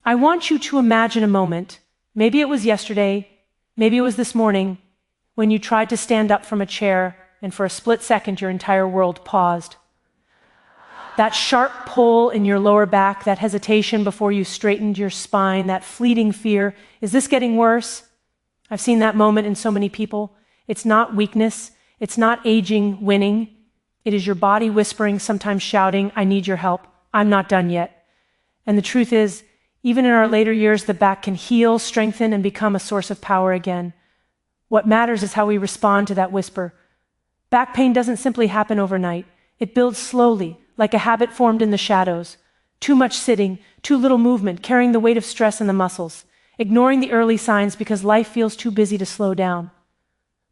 I want you to imagine a moment, maybe it was yesterday, maybe it was this morning, when you tried to stand up from a chair and for a split second your entire world paused. That sharp pull in your lower back, that hesitation before you straightened your spine, that fleeting fear, is this getting worse? I've seen that moment in so many people. It's not weakness, it's not aging, winning. It is your body whispering, sometimes shouting, I need your help, I'm not done yet. And the truth is, even in our later years, the back can heal, strengthen, and become a source of power again. What matters is how we respond to that whisper. Back pain doesn't simply happen overnight. It builds slowly, like a habit formed in the shadows. Too much sitting, too little movement, carrying the weight of stress in the muscles, ignoring the early signs because life feels too busy to slow down.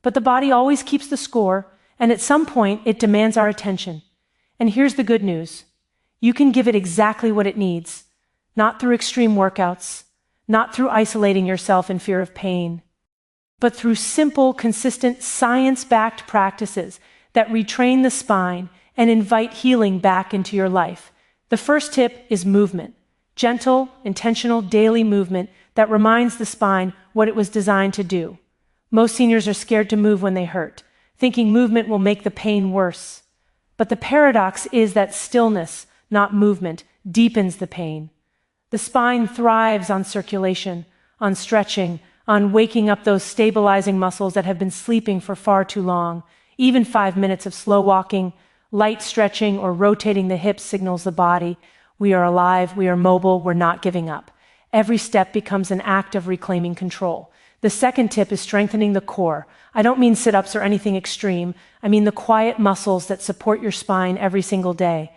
But the body always keeps the score, and at some point it demands our attention. And here's the good news. You can give it exactly what it needs, not through extreme workouts, not through isolating yourself in fear of pain, but through simple, consistent, science-backed practices that retrain the spine and invite healing back into your life. The first tip is movement. Gentle, intentional, daily movement that reminds the spine what it was designed to do. Most seniors are scared to move when they hurt, thinking movement will make the pain worse. But the paradox is that stillness, not movement, deepens the pain. The spine thrives on circulation, on stretching, on waking up those stabilizing muscles that have been sleeping for far too long. Even 5 minutes of slow walking, light stretching, or rotating the hips signals the body, we are alive, we are mobile, we're not giving up. Every step becomes an act of reclaiming control. The second tip is strengthening the core. I don't mean sit-ups or anything extreme. I mean the quiet muscles that support your spine every single day.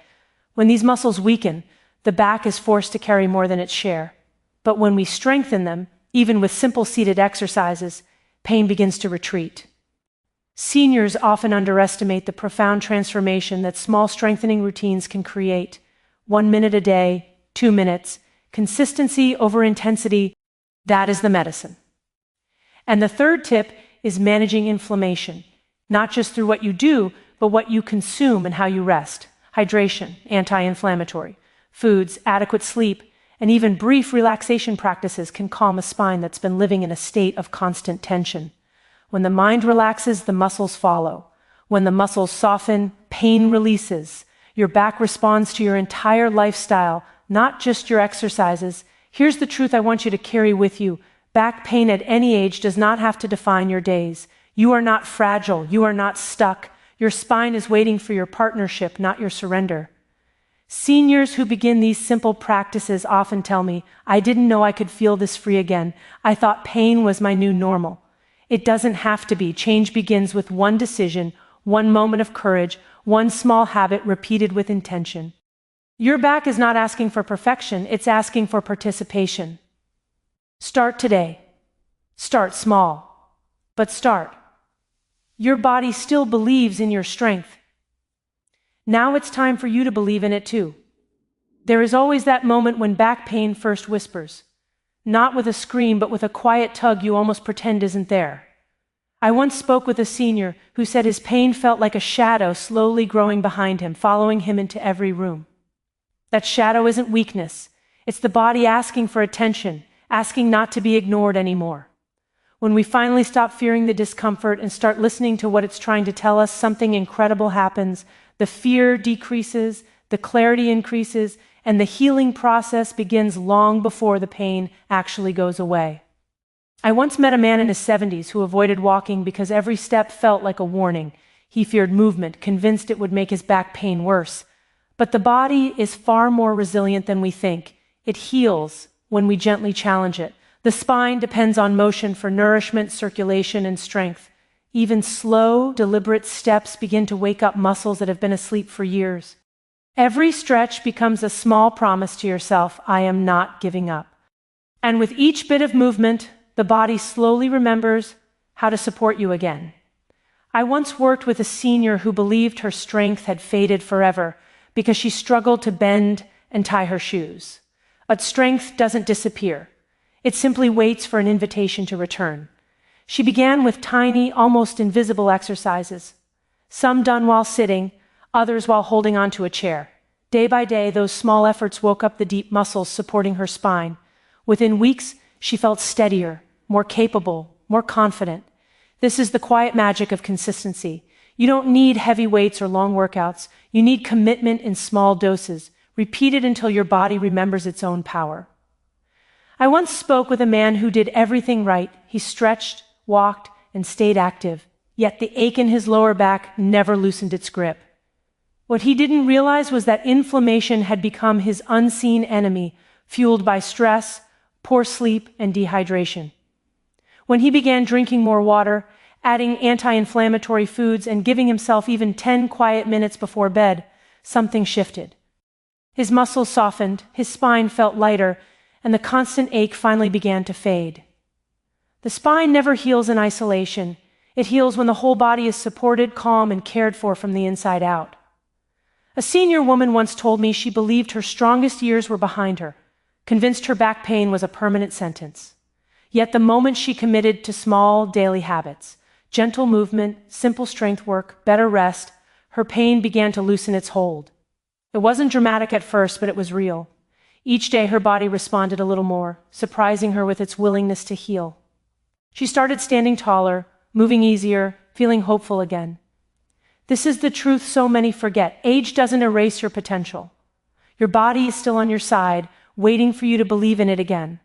When these muscles weaken, the back is forced to carry more than its share. But when we strengthen them, even with simple seated exercises, pain begins to retreat. Seniors often underestimate the profound transformation that small strengthening routines can create. 1 minute a day, 2 minutes, consistency over intensity, that is the medicine. And the third tip is managing inflammation, not just through what you do, but what you consume and how you rest. Hydration, anti-inflammatory, foods, adequate sleep, and even brief relaxation practices can calm a spine that's been living in a state of constant tension. When the mind relaxes, the muscles follow. When the muscles soften, pain releases. Your back responds to your entire lifestyle, not just your exercises. Here's the truth I want you to carry with you. Back pain at any age does not have to define your days. You are not fragile. You are not stuck. Your spine is waiting for your partnership, not your surrender. Seniors who begin these simple practices often tell me, I didn't know I could feel this free again. I thought pain was my new normal. It doesn't have to be. Change begins with one decision, one moment of courage, one small habit repeated with intention. Your back is not asking for perfection, it's asking for participation. Start today. Start small. But start. Your body still believes in your strength. Now it's time for you to believe in it too. There is always that moment when back pain first whispers. Not with a scream, but with a quiet tug you almost pretend isn't there. I once spoke with a senior who said his pain felt like a shadow slowly growing behind him, following him into every room. That shadow isn't weakness. It's the body asking for attention, asking not to be ignored anymore. When we finally stop fearing the discomfort and start listening to what it's trying to tell us, something incredible happens. The fear decreases, the clarity increases, and the healing process begins long before the pain actually goes away. I once met a man in his 70s who avoided walking because every step felt like a warning. He feared movement, convinced it would make his back pain worse. But the body is far more resilient than we think. It heals when we gently challenge it. The spine depends on motion for nourishment, circulation, and strength. Even slow, deliberate steps begin to wake up muscles that have been asleep for years. Every stretch becomes a small promise to yourself, I am not giving up. And with each bit of movement, the body slowly remembers how to support you again. I once worked with a senior who believed her strength had faded forever because she struggled to bend and tie her shoes. But strength doesn't disappear. It simply waits for an invitation to return. She began with tiny, almost invisible exercises, some done while sitting, others while holding onto a chair. Day by day, those small efforts woke up the deep muscles supporting her spine. Within weeks, she felt steadier, more capable, more confident. This is the quiet magic of consistency. You don't need heavy weights or long workouts. You need commitment in small doses, repeated until your body remembers its own power. I once spoke with a man who did everything right. He stretched, walked, and stayed active, yet the ache in his lower back never loosened its grip. What he didn't realize was that inflammation had become his unseen enemy, fueled by stress, poor sleep, and dehydration. When he began drinking more water, adding anti-inflammatory foods, and giving himself even 10 quiet minutes before bed, something shifted. His muscles softened, his spine felt lighter, and the constant ache finally began to fade. The spine never heals in isolation. It heals when the whole body is supported, calm, and cared for from the inside out. A senior woman once told me she believed her strongest years were behind her, convinced her back pain was a permanent sentence. Yet the moment she committed to small daily habits, gentle movement, simple strength work, better rest, her pain began to loosen its hold. It wasn't dramatic at first, but it was real. Each day her body responded a little more, surprising her with its willingness to heal. She started standing taller, moving easier, feeling hopeful again. This is the truth so many forget. Age doesn't erase your potential. Your body is still on your side, waiting for you to believe in it again.